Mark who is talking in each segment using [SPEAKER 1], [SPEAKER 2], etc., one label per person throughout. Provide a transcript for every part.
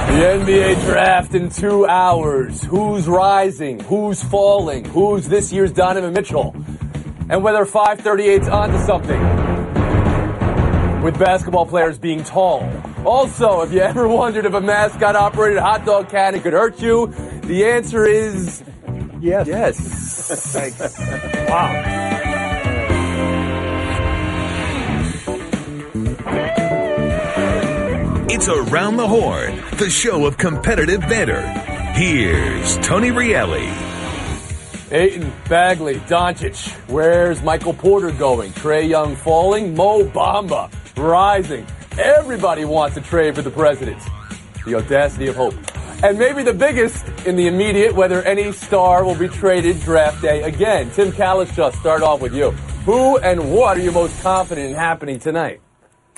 [SPEAKER 1] The NBA draft in 2 hours. Who's rising? Who's falling? Who's this year's Donovan Mitchell? And whether 538's onto something with basketball players being tall. Also, if you ever wondered if a mascot-operated hot dog cannon could hurt you, the answer is
[SPEAKER 2] yes.
[SPEAKER 1] Yes.
[SPEAKER 2] Thanks.
[SPEAKER 1] Wow.
[SPEAKER 3] It's Around the Horn, the show of competitive banter. Here's Tony Reali.
[SPEAKER 1] Ayton, Bagley, Doncic. Where's Michael Porter going? Trae Young falling? Mo Bamba rising. Everybody wants a trade for the president. The audacity of hope. And maybe the biggest in the immediate, whether any star will be traded draft day again. Tim Kalisha, start off with you. Who and what are you most confident in happening tonight?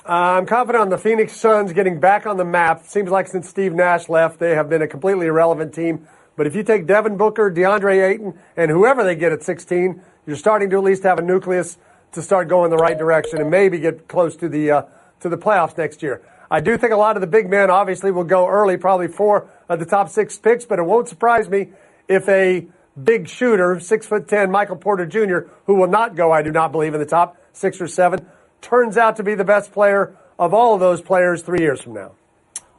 [SPEAKER 2] I'm confident on the Phoenix Suns getting back on the map. Seems like since Steve Nash left, they have been a completely irrelevant team. But if you take Devin Booker, DeAndre Ayton, and whoever they get at 16, you're starting to at least have a nucleus to start going the right direction and maybe get close to the playoffs next year. I do think a lot of the big men obviously will go early, probably 4 of the top 6 picks, but it won't surprise me if a big shooter, 6'10", Michael Porter Jr., who will not go, I do not believe, in the top 6 or 7, turns out to be the best player of all of those players 3 years from now.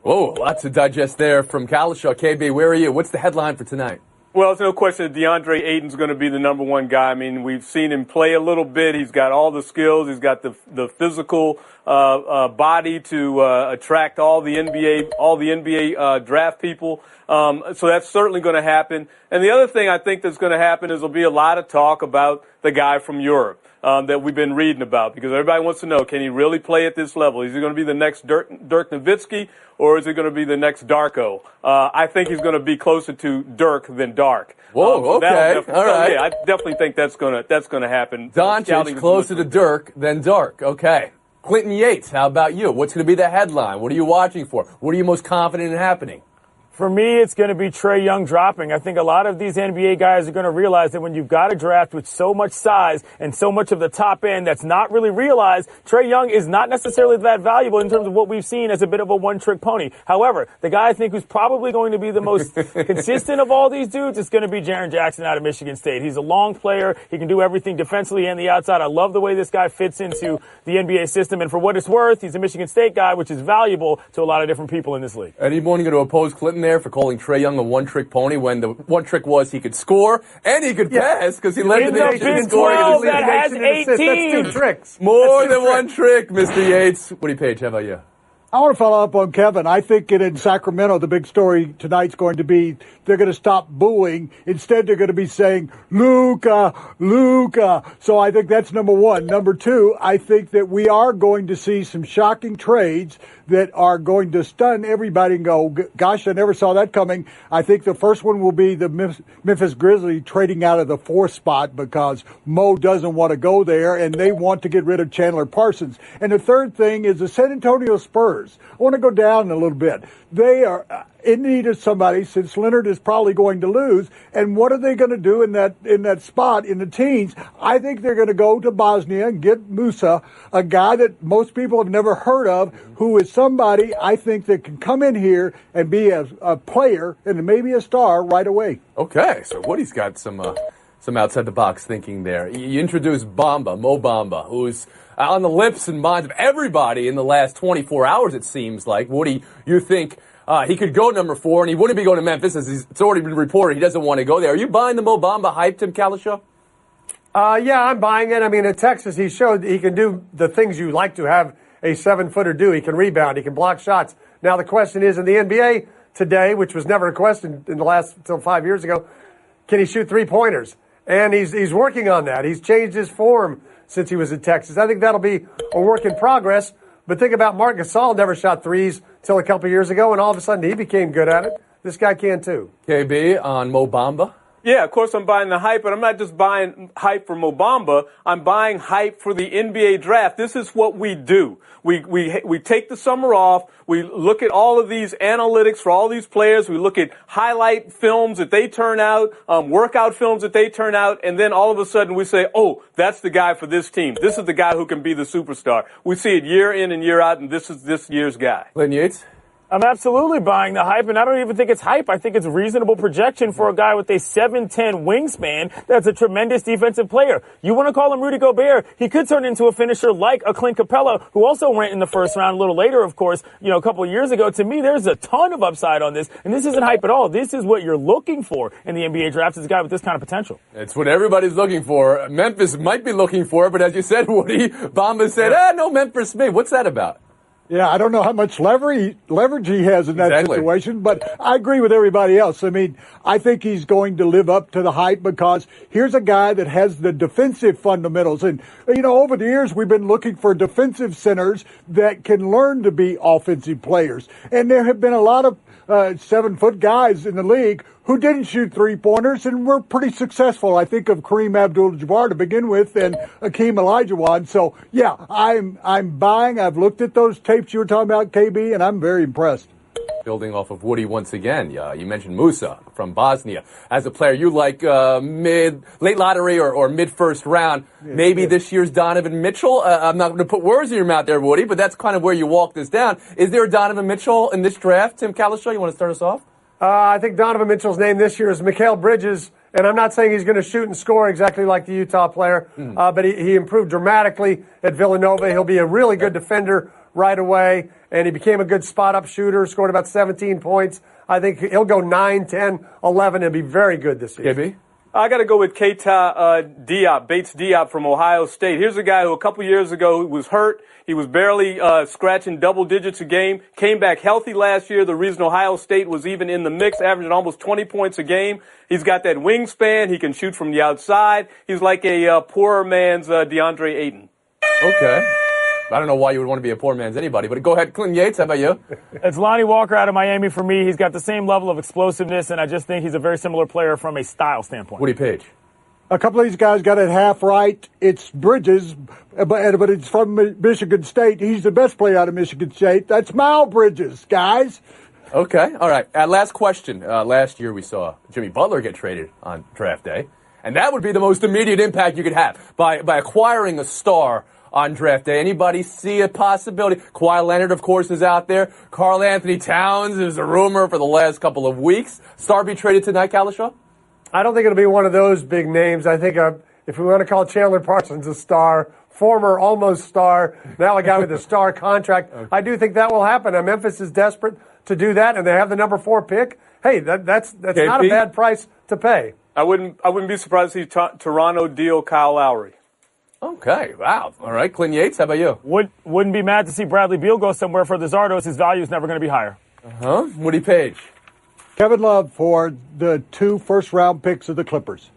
[SPEAKER 1] Whoa, lots to digest there from Kalisha. KB, where are you? What's the headline for tonight?
[SPEAKER 4] Well, there's no question that DeAndre Ayton's going to be the number one guy. I mean, we've seen him play a little bit. He's got all the skills. He's got the physical body to attract all the NBA draft people. So that's certainly going to happen. And the other thing I think that's going to happen is there'll be a lot of talk about the guy from Europe that we've been reading about, because everybody wants to know, can he really play at this level? Is he going to be the next Dirk Nowitzki, or is he going to be the next Darko? I think he's going to be closer to Dirk than Dark.
[SPEAKER 1] Whoa, okay, all right.
[SPEAKER 4] Yeah, I definitely think that's going to happen.
[SPEAKER 1] Doncic closer to Dirk than Dark. Okay. Clinton Yates, how about you? What's going to be the headline? What are you watching for? What are you most confident in happening?
[SPEAKER 5] For me, it's going to be Trae Young dropping. I think a lot of these NBA guys are going to realize that when you've got a draft with so much size and so much of the top end that's not really realized, Trae Young is not necessarily that valuable in terms of what we've seen as a bit of a one-trick pony. However, the guy I think who's probably going to be the most consistent of all these dudes is going to be Jaren Jackson out of Michigan State. He's a long player. He can do everything defensively and the outside. I love the way this guy fits into the NBA system. And for what it's worth, he's a Michigan State guy, which is valuable to a lot of different people in this league.
[SPEAKER 1] Anyone going to oppose Clinton there for calling Trae Young a one-trick pony when the one trick was he could score and he could pass because he led the nation in scoring.
[SPEAKER 5] That has 18.
[SPEAKER 2] That's 2 tricks.
[SPEAKER 1] More than one trick, Mr. Yates. Woody Page, how about you?
[SPEAKER 6] I want to follow up on Kevin. I think in Sacramento, the big story tonight's going to be they're going to stop booing. Instead, they're going to be saying, Luka, Luka. So I think that's number one. Number two, I think that we are going to see some shocking trades that are going to stun everybody and go, gosh, I never saw that coming. I think the first one will be the Memphis Grizzlies trading out of the 4th spot because Mo doesn't want to go there and they want to get rid of Chandler Parsons. And the third thing is the San Antonio Spurs. I want to go down a little bit. They are in need of somebody since Leonard is probably going to lose. And what are they going to do in that spot in the teens? I think they're going to go to Bosnia and get Musa, a guy that most people have never heard of, who is somebody I think that can come in here and be a player and maybe a star right away.
[SPEAKER 1] Okay, so Woody's got some outside the box thinking there. You introduced Mo Bamba, who's on the lips and minds of everybody in the last 24 hours, it seems like. Woody, you think he could go number 4, and he wouldn't be going to Memphis, as it's already been reported he doesn't want to go there. Are you buying the Mo Bamba hype, Tim Kalisha?
[SPEAKER 2] Yeah, I'm buying it. I mean, at Texas, he showed he can do the things you like to have a 7-footer do. He can rebound. He can block shots. Now, the question is, in the NBA today, which was never a question in the last until 5 years ago, can he shoot 3-pointers? And he's working on that. He's changed his form since he was in Texas. I think that'll be a work in progress. But think about Marc Gasol never shot threes till a couple years ago, and all of a sudden he became good at it. This guy can too.
[SPEAKER 1] KB on Mo Bamba.
[SPEAKER 4] Yeah, of course I'm buying the hype, but I'm not just buying hype for Mo Bamba. I'm buying hype for the NBA draft. This is what we do. We take the summer off. We look at all of these analytics for all these players. We look at highlight films that they turn out, workout films that they turn out, and then all of a sudden we say, oh, that's the guy for this team. This is the guy who can be the superstar. We see it year in and year out, and this is this year's guy.
[SPEAKER 1] Clinton Yates?
[SPEAKER 5] I'm absolutely buying the hype, and I don't even think it's hype. I think it's reasonable projection for a guy with a 7'10" wingspan that's a tremendous defensive player. You want to call him Rudy Gobert, he could turn into a finisher like a Clint Capella, who also went in the first round a little later, of course, a couple of years ago. To me, there's a ton of upside on this, and this isn't hype at all. This is what you're looking for in the NBA draft, is a guy with this kind of potential.
[SPEAKER 1] It's what everybody's looking for. Memphis might be looking for it, but as you said, Woody, Bamba said, no Memphis me. What's that about?
[SPEAKER 6] Yeah, I don't know how much leverage he has in that situation, but I agree with everybody else. I mean, I think he's going to live up to the hype because here's a guy that has the defensive fundamentals. And, over the years, we've been looking for defensive centers that can learn to be offensive players. And there have been a lot of 7-foot guys in the league who didn't shoot three-pointers and were pretty successful. I think of Kareem Abdul-Jabbar to begin with and Hakeem Olajuwon. So, yeah, I'm buying. I've looked at those tapes you were talking about, KB, and I'm very impressed.
[SPEAKER 1] Building off of Woody once again, you mentioned Musa from Bosnia. As a player, you like late lottery or mid-first round. Maybe this year's Donovan Mitchell. I'm not going to put words in your mouth there, Woody, but that's kind of where you walk this down. Is there a Donovan Mitchell in this draft? Tim Calishaw, you want to start us off?
[SPEAKER 2] I think Donovan Mitchell's name this year is Mikal Bridges, and I'm not saying he's going to shoot and score exactly like the Utah player, but he improved dramatically at Villanova. He'll be a really good defender right away, and he became a good spot-up shooter, scored about 17 points. I think he'll go 9, 10, 11 and be very good this year.
[SPEAKER 1] KB?
[SPEAKER 4] I got to go with Keita Bates Diop from Ohio State. Here's a guy who a couple years ago was hurt. He was barely scratching double digits a game, came back healthy last year. The reason Ohio State was even in the mix, averaging almost 20 points a game. He's got that wingspan. He can shoot from the outside. He's like a poorer man's DeAndre Ayton.
[SPEAKER 1] Okay. I don't know why you would want to be a poor man's anybody, but go ahead. Clinton Yates, how about you?
[SPEAKER 5] It's Lonnie Walker out of Miami for me. He's got the same level of explosiveness, and I just think he's a very similar player from a style standpoint.
[SPEAKER 1] Woody Page.
[SPEAKER 6] A couple of these guys got it half right. It's Bridges, but it's from Michigan State. He's the best player out of Michigan State. That's Miles Bridges, guys.
[SPEAKER 1] Okay, all right. Last question. Last year we saw Jimmy Butler get traded on draft day, and that would be the most immediate impact you could have by acquiring a star on draft day. Anybody see a possibility? Kawhi Leonard, of course, is out there. Karl Anthony Towns is a rumor for the last couple of weeks. Star be traded tonight, Calishaw?
[SPEAKER 2] I don't think it'll be one of those big names. I think if we want to call Chandler Parsons a star, former almost star, now a guy with a star contract, I do think that will happen. And Memphis is desperate to do that, and they have the number 4 pick. Hey, that's not a bad price to pay.
[SPEAKER 4] I wouldn't be surprised to see Toronto deal Kyle Lowry.
[SPEAKER 1] Okay, wow. All right, Clinton Yates, how about you?
[SPEAKER 5] Wouldn't be mad to see Bradley Beal go somewhere for the Zardos. His value is never going to be higher.
[SPEAKER 1] Woody Page.
[SPEAKER 6] Kevin Love for the 2 first-round picks of the Clippers.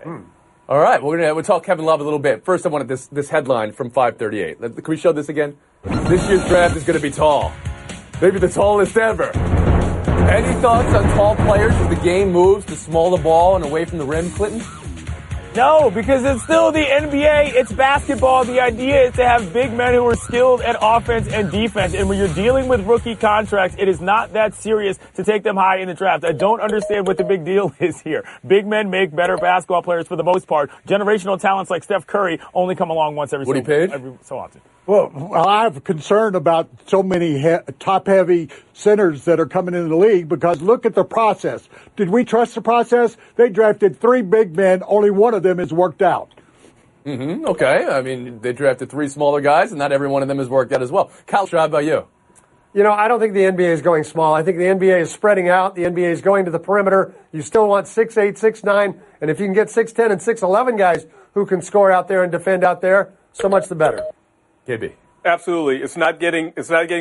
[SPEAKER 1] All right, we'll talk Kevin Love a little bit. First, I wanted this headline from 538. Can we show this again? This year's draft is going to be tall. Maybe the tallest ever. Any thoughts on tall players as the game moves to smaller ball and away from the rim, Clinton?
[SPEAKER 5] No, because it's still the NBA. It's basketball. The idea is to have big men who are skilled at offense and defense. And when you're dealing with rookie contracts, it is not that serious to take them high in the draft. I don't understand what the big deal is here. Big men make better basketball players for the most part. Generational talents like Steph Curry only come along once every so often.
[SPEAKER 6] Well, I have concern about so many top-heavy centers that are coming into the league because look at the process. Did we trust the process? They drafted 3 big men. Only one of them has worked out.
[SPEAKER 1] Okay. I mean, they drafted 3 smaller guys, and not every one of them has worked out as well. Cal, how about you?
[SPEAKER 2] I don't think the NBA is going small. I think the NBA is spreading out. The NBA is going to the perimeter. You still want 6'8", 6'9", and if you can get 6'10" and 6'11" guys who can score out there and defend out there, so much the better.
[SPEAKER 1] KB.
[SPEAKER 4] Absolutely. It's not getting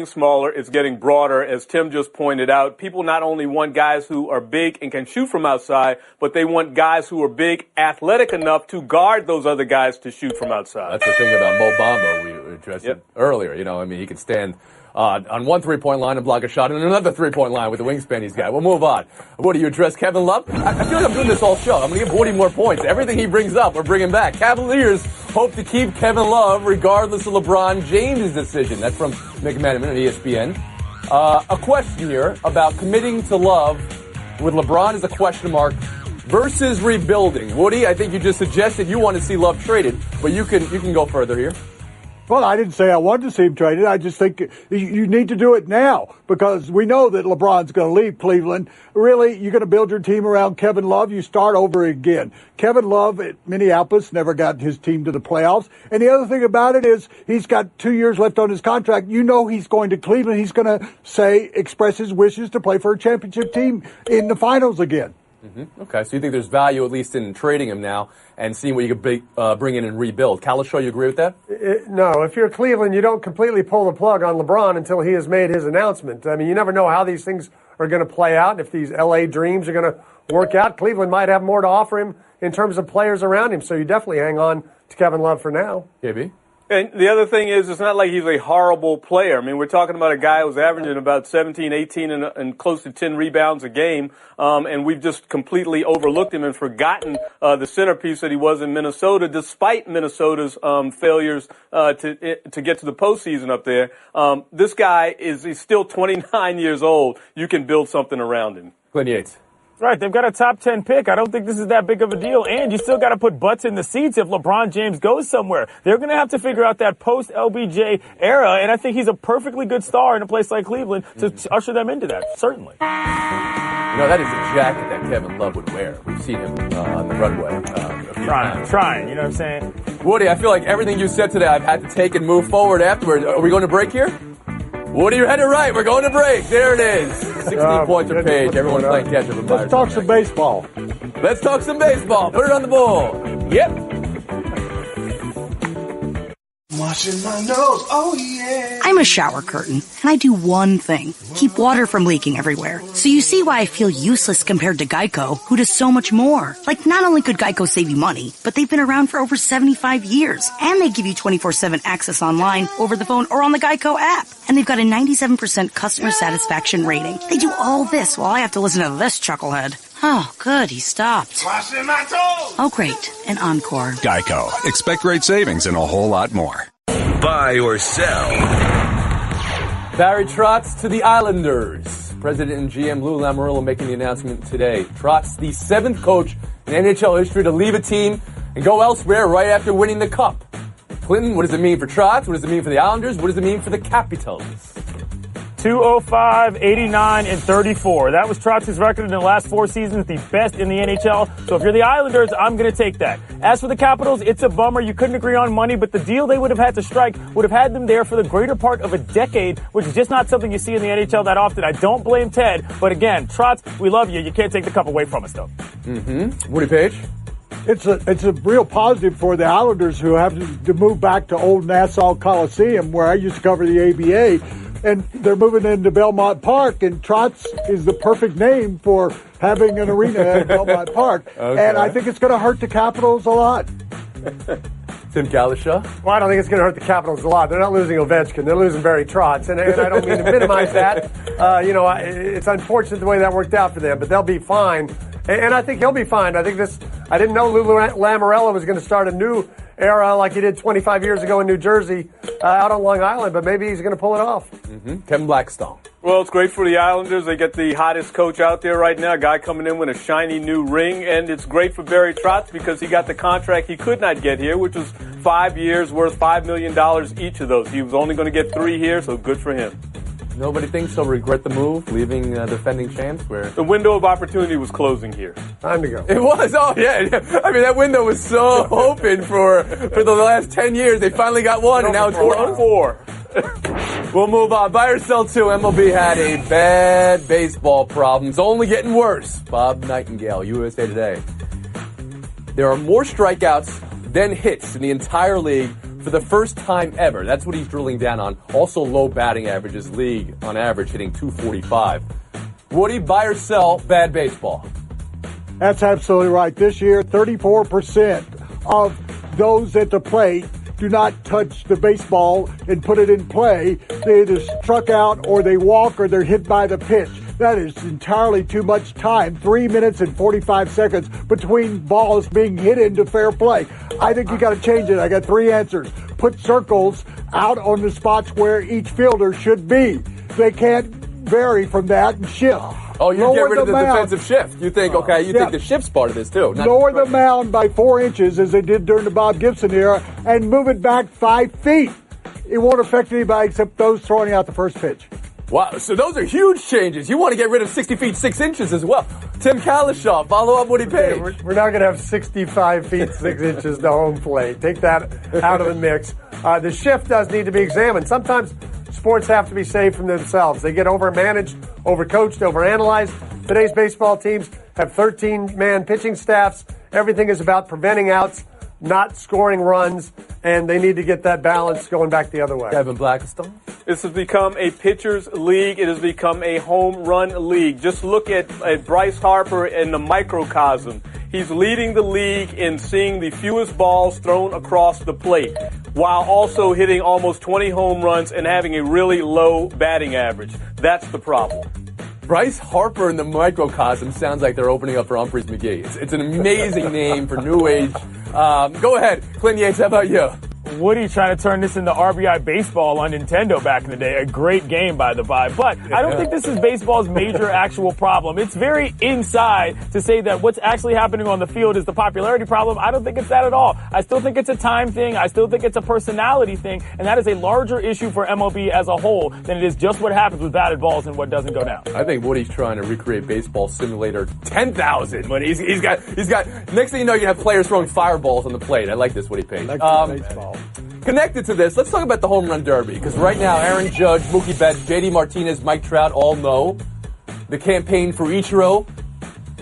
[SPEAKER 4] smaller. It's getting broader. As Tim just pointed out, people not only want guys who are big and can shoot from outside, but they want guys who are big, athletic enough to guard those other guys to shoot from outside.
[SPEAKER 1] That's the thing about Mo Bamba we addressed it earlier. He can stand on one 3-point line and block a shot, and another 3-point line with the wingspan he's got. We'll move on. What do you address, Kevin Love? I feel like I'm doing this all show. I'm going to give Woody more points. Everything he brings up, we're bringing back. Cavaliers hope to keep Kevin Love regardless of LeBron James' decision. That's from McManaman at ESPN. A question here about committing to Love with LeBron as a question mark versus rebuilding. Woody, I think you just suggested you want to see Love traded, but you can go further here.
[SPEAKER 6] Well, I didn't say I wanted to see him traded. I just think you need to do it now because we know that LeBron's going to leave Cleveland. Really, you're going to build your team around Kevin Love. You start over again. Kevin Love at Minneapolis never got his team to the playoffs. And the other thing about it is he's got 2 years left on his contract. You know he's going to Cleveland. He's going to express his wishes to play for a championship team in the finals again.
[SPEAKER 1] Mm-hmm. Okay, so you think there's value at least in trading him now and seeing what you could bring in and rebuild. Kalishaw, you agree with that?
[SPEAKER 2] No, if you're Cleveland, you don't completely pull the plug on LeBron until he has made his announcement. I mean, you never know how these things are going to play out. If these L.A. dreams are going to work out, Cleveland might have more to offer him in terms of players around him. So you definitely hang on to Kevin Love for now.
[SPEAKER 1] KB?
[SPEAKER 4] And the other thing is, it's not like he's a horrible player. I mean, we're talking about a guy who's averaging about 17, 18, and close to 10 rebounds a game, and we've just completely overlooked him and forgotten the centerpiece that he was in Minnesota, despite Minnesota's failures to get to the postseason up there. This guy he's still 29 years old. You can build something around him.
[SPEAKER 1] Clint Yates.
[SPEAKER 5] Right, they've got a top 10 pick. I don't think this is that big of a deal. And you still got to put butts in the seats if LeBron James goes somewhere. They're going to have to figure out that post-LBJ era, and I think he's a perfectly good star in a place like Cleveland to usher them into that, certainly.
[SPEAKER 1] You know, that is a jacket that Kevin Love would wear. We've seen him on the runway.
[SPEAKER 5] Trying, you know what I'm saying?
[SPEAKER 1] Woody, I feel like everything you said today I've had to take and move forward afterwards. Are we going to break here? Woody, you're headed right. We're going to break. There it is. 16 points a page. Everyone playing catch-up.
[SPEAKER 6] Let's talk some baseball.
[SPEAKER 1] Let's talk some baseball. Put it on the board. Yep.
[SPEAKER 7] Washing my nose, oh yeah.
[SPEAKER 8] I'm a shower curtain, and I do one thing. Keep water from leaking everywhere. So you see why I feel useless compared to Geico, who does so much more. Like, not only could Geico save you money, but they've been around for over 75 years. And they give you 24/7 access online, over the phone, or on the Geico app. And they've got a 97% customer satisfaction rating. They do all this while I have to listen to this chucklehead. Oh, good, he stopped.
[SPEAKER 7] Washing my toes.
[SPEAKER 8] Oh, great, an encore.
[SPEAKER 9] Geico. Expect great savings and a whole lot more.
[SPEAKER 3] Buy or sell.
[SPEAKER 1] Barry Trotz to the Islanders. President and GM Lou Lamoriello making the announcement today. Trotz, the 7th coach in NHL history to leave a team and go elsewhere right after winning the Cup. Clinton, what does it mean for Trotz? What does it mean for the Islanders? What does it mean for the Capitals?
[SPEAKER 5] 205, 89, and 34. That was Trotz's record in the last 4 seasons, the best in the NHL. So if you're the Islanders, I'm going to take that. As for the Capitals, it's a bummer. You couldn't agree on money, but the deal they would have had to strike would have had them there for the greater part of a decade, which is just not something you see in the NHL that often. I don't blame Ted, but again, Trotz, we love you. You can't take the cup away from us, though.
[SPEAKER 1] Mm-hmm. Woody Page?
[SPEAKER 6] It's a real positive for the Islanders who have to move back to old Nassau Coliseum, where I used to cover the ABA. And they're moving into Belmont Park, and Trotz is the perfect name for having an arena at Belmont Park. Okay. And I think it's going to hurt the Capitals a lot.
[SPEAKER 1] Tim Kalishaw?
[SPEAKER 2] Well, I don't think it's going to hurt the Capitals a lot. They're not losing Ovechkin. They're losing Barry Trotz. And I don't mean to minimize that. It's unfortunate the way that worked out for them, but they'll be fine. And I think he'll be fine. I didn't know Lou Lamoriello was going to start a new era like he did 25 years ago in New Jersey out on Long Island, but maybe he's going to pull it off.
[SPEAKER 1] Mm-hmm. Kevin Blackstone.
[SPEAKER 4] Well, it's great for the Islanders. They get the hottest coach out there right now, a guy coming in with a shiny new ring, and it's great for Barry Trotz because he got the contract he could not get here, which was 5 years worth $5 million each of those. He was only going to get 3 here, so good for him.
[SPEAKER 1] Nobody thinks he'll regret the move, leaving defending champs where
[SPEAKER 4] the window of opportunity was closing here.
[SPEAKER 2] Time to go.
[SPEAKER 1] It was. Oh, yeah. I mean, that window was so open for the last 10 years. They finally got one, and now it's 4-4. We'll move on. Buy or sell two. MLB had a bad baseball problem. It's only getting worse. Bob Nightingale, USA Today. There are more strikeouts than hits in the entire league for the first time ever. That's what he's drilling down on. Also low batting averages, league on average hitting .245. Woody, buy or sell bad baseball?
[SPEAKER 6] That's absolutely right. This year, 34% of those at the plate do not touch the baseball and put it in play. They either struck out or they walk or they're hit by the pitch. That is entirely too much time, 3 minutes and 45 seconds between balls being hit into fair play. I think you got to change it. I got 3 answers. Put circles out on the spots where each fielder should be. They can't vary from that and shift.
[SPEAKER 1] Oh, you get rid of the defensive shift. You think, think the shift's part of this too.
[SPEAKER 6] Lower the mound by 4 inches as they did during the Bob Gibson era and move it back 5 feet. It won't affect anybody except those throwing out the first pitch.
[SPEAKER 1] Wow, so those are huge changes. You want to get rid of 60 feet 6 inches as well. Tim Kalishaw, follow up Woody Page.
[SPEAKER 2] We're not going to have 65 feet 6 inches to home plate. Take that out of the mix. The shift does need to be examined. Sometimes sports have to be saved from themselves. They get overmanaged, overcoached, overanalyzed. Today's baseball teams have 13-man pitching staffs. Everything is about preventing outs, not scoring runs, and they need to get that balance going back the other way.
[SPEAKER 1] Kevin Blackstone.
[SPEAKER 4] This has become a pitcher's league. It has become a home run league. Just look at Bryce Harper in the microcosm. He's leading the league in seeing the fewest balls thrown across the plate, while also hitting almost 20 home runs and having a really low batting average. That's the problem.
[SPEAKER 1] Bryce Harper in the microcosm sounds like they're opening up for Humphreys McGee. It's an amazing name for New Age. Go ahead, Clint Yates, how about you?
[SPEAKER 5] Woody trying to turn this into RBI baseball on Nintendo back in the day. A great game, by the by. But I don't think this is baseball's major actual problem. It's very inside to say that what's actually happening on the field is the popularity problem. I don't think it's that at all. I still think it's a time thing. I still think it's a personality thing. And that is a larger issue for MLB as a whole than it is just what happens with batted balls and what doesn't go down.
[SPEAKER 1] I think Woody's trying to recreate Baseball Simulator 10,000 when he's got next thing you know, you have players throwing fireballs on the plate. I like this, Woody Page.
[SPEAKER 6] Baseball.
[SPEAKER 1] Connected to this, let's talk about the home run derby, because right now Aaron Judge, Mookie Betts, JD Martinez, Mike Trout all know the campaign for Ichiro,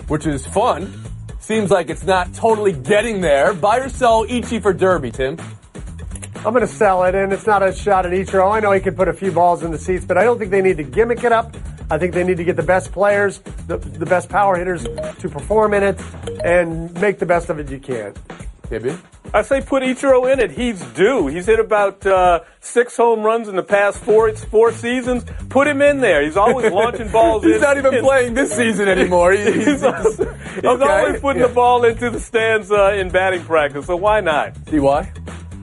[SPEAKER 1] which is fun. Seems like it's not totally getting there. Buy or sell Ichi for derby, Tim?
[SPEAKER 2] I'm going to sell it, and it's not a shot at Ichiro. I know he could put a few balls in the seats, but I don't think they need to gimmick it up. I think they need to get the best players, the best power hitters to perform in it, and make the best of it you can.
[SPEAKER 1] KB?
[SPEAKER 4] I say put Ichiro in it. He's due. He's hit about 6 home runs in the past four seasons. Put him in there. He's always launching balls in.
[SPEAKER 1] He's not even playing this season anymore.
[SPEAKER 4] He's always putting the ball into the stands in batting practice, so why not?
[SPEAKER 1] See why?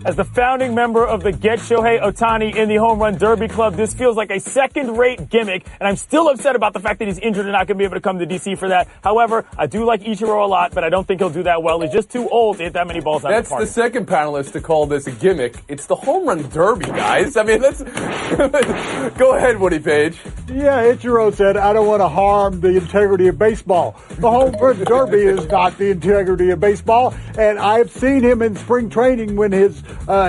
[SPEAKER 5] As the founding member of the Get Shohei Ohtani in the Home Run Derby Club, this feels like a second-rate gimmick, and I'm still upset about the fact that he's injured and not going to be able to come to D.C. for that. However, I do like Ichiro a lot, but I don't think he'll do that well. He's just too old to hit that many balls out of the park.
[SPEAKER 1] That's the second panelist to call this a gimmick. It's the Home Run Derby, guys. I mean, let's go ahead, Woody Page.
[SPEAKER 6] Yeah, Ichiro said, I don't want to harm the integrity of baseball. The Home Run Derby is not the integrity of baseball, and I've seen him in spring training when his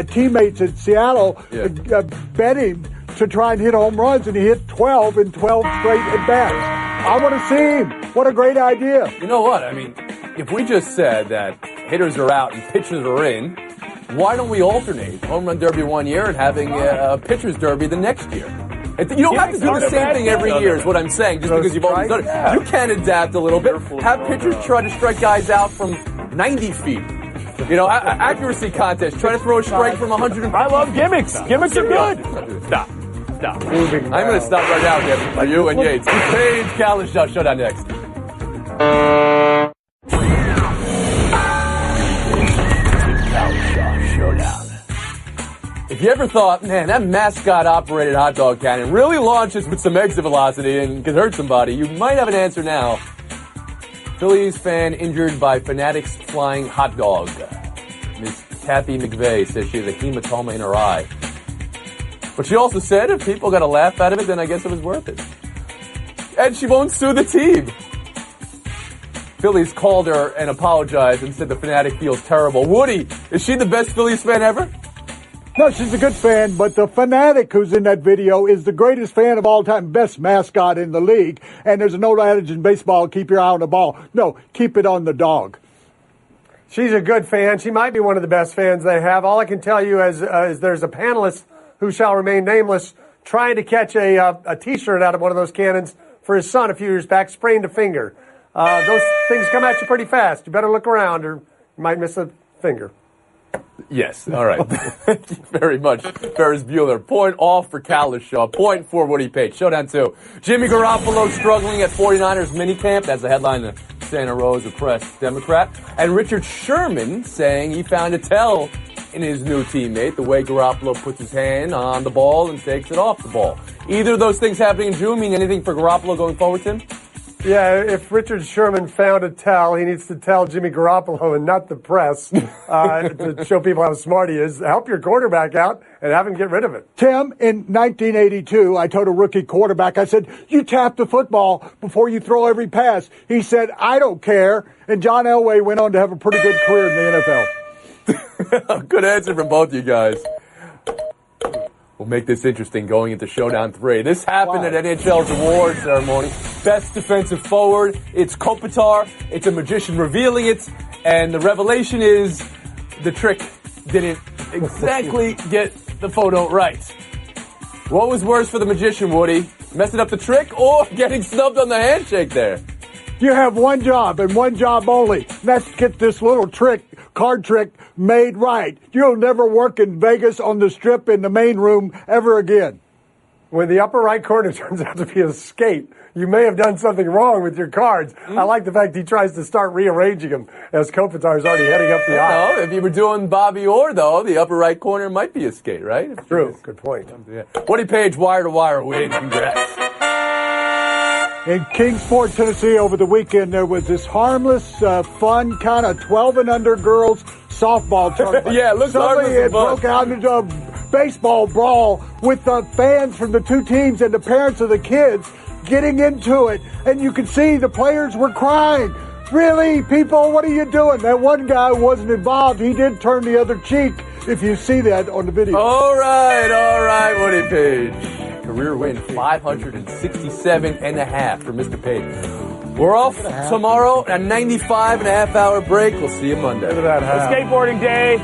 [SPEAKER 6] teammates in Seattle bet him to try and hit home runs, and he hit 12 in 12 straight at-bats. I want to see him. What a great idea.
[SPEAKER 1] You know what? I mean, if we just said that hitters are out and pitchers are in, why don't we alternate Home Run Derby one year and having a pitcher's derby the next year? You don't have to do the same thing every year is what I'm saying, just because you've always done it. You can adapt a little bit. Have pitchers try to strike guys out from 90 feet. You know, accuracy contest. Try to throw a strike from 100.
[SPEAKER 5] I love gimmicks. Gimmicks are good.
[SPEAKER 1] Stop. I'm going to stop right now, Kevin. For you and Yates. Page, Kalishaw. Showdown next. Kalishaw Showdown. If you ever thought, man, that mascot-operated hot dog cannon really launches with some exit velocity and could hurt somebody, you might have an answer now. Phillies fan injured by Fanatics flying hot dog. Miss Kathy McVeigh says she has a hematoma in her eye. But she also said if people got a laugh out of it, then I guess it was worth it. And she won't sue the team. Phillies called her and apologized and said the Fanatic feels terrible. Woody, is she the best Phillies fan ever?
[SPEAKER 6] No, she's a good fan, but the Fanatic who's in that video is the greatest fan of all time, best mascot in the league. And there's an old adage in baseball, keep your eye on the ball. No, keep it on the dog.
[SPEAKER 2] She's a good fan. She might be one of the best fans they have. All I can tell you is there's a panelist who shall remain nameless trying to catch a T-shirt out of one of those cannons for his son a few years back, sprained a finger. Those things come at you pretty fast. You better look around or you might miss a finger.
[SPEAKER 1] Yes. All right. Thank you very much, Ferris Bueller. Point off for Kalishaw. Point for Woody Page. Showdown 2. Jimmy Garoppolo struggling at 49ers minicamp. That's the headline in the Santa Rosa Press-Democrat. And Richard Sherman saying he found a tell in his new teammate, the way Garoppolo puts his hand on the ball and takes it off the ball. Either of those things happening in June mean anything for Garoppolo going forward, Tim?
[SPEAKER 2] Yeah, if Richard Sherman found a tell, he needs to tell Jimmy Garoppolo and not the press to show people how smart he is. Help your quarterback out and have him get rid of it.
[SPEAKER 6] Tim, in 1982, I told a rookie quarterback, I said, you tap the football before you throw every pass. He said, I don't care. And John Elway went on to have a pretty good career in the
[SPEAKER 1] NFL. Good answer from both you guys. We'll make this interesting going into Showdown 3. This happened at NHL's award ceremony. Best defensive forward. It's Kopitar. It's a magician revealing it. And the revelation is the trick didn't exactly get the photo right. What was worse for the magician, Woody? Messing up the trick or getting snubbed on the handshake there?
[SPEAKER 6] You have one job and one job only. That's to get this little card trick made right. You'll never work in Vegas on the Strip in the main room ever again.
[SPEAKER 2] When the upper right corner turns out to be a skate, you may have done something wrong with your cards. I like the fact he tries to start rearranging them as Kopitar's already heading up the aisle.
[SPEAKER 1] No, if you were doing Bobby Orr, though, the upper right corner might be a skate, right?
[SPEAKER 2] True. Good point.
[SPEAKER 1] Woody Page, wire-to-wire win. Congrats.
[SPEAKER 6] In Kingsport, Tennessee, over the weekend, there was this harmless, fun kind of 12 and under girls softball tournament.
[SPEAKER 1] Yeah, it looks
[SPEAKER 6] Suddenly
[SPEAKER 1] harmless
[SPEAKER 6] it broke out into a baseball brawl with the fans from the two teams and the parents of the kids getting into it. And you could see the players were crying. Really, people, what are you doing? That one guy wasn't involved. He did turn the other cheek, if you see that on the video.
[SPEAKER 1] All right, Woody Page. Career win, 567.5 for Mr. Page. We're off tomorrow, a 95.5-hour break. We'll see you Monday.
[SPEAKER 2] Look at that.
[SPEAKER 5] Skateboarding day.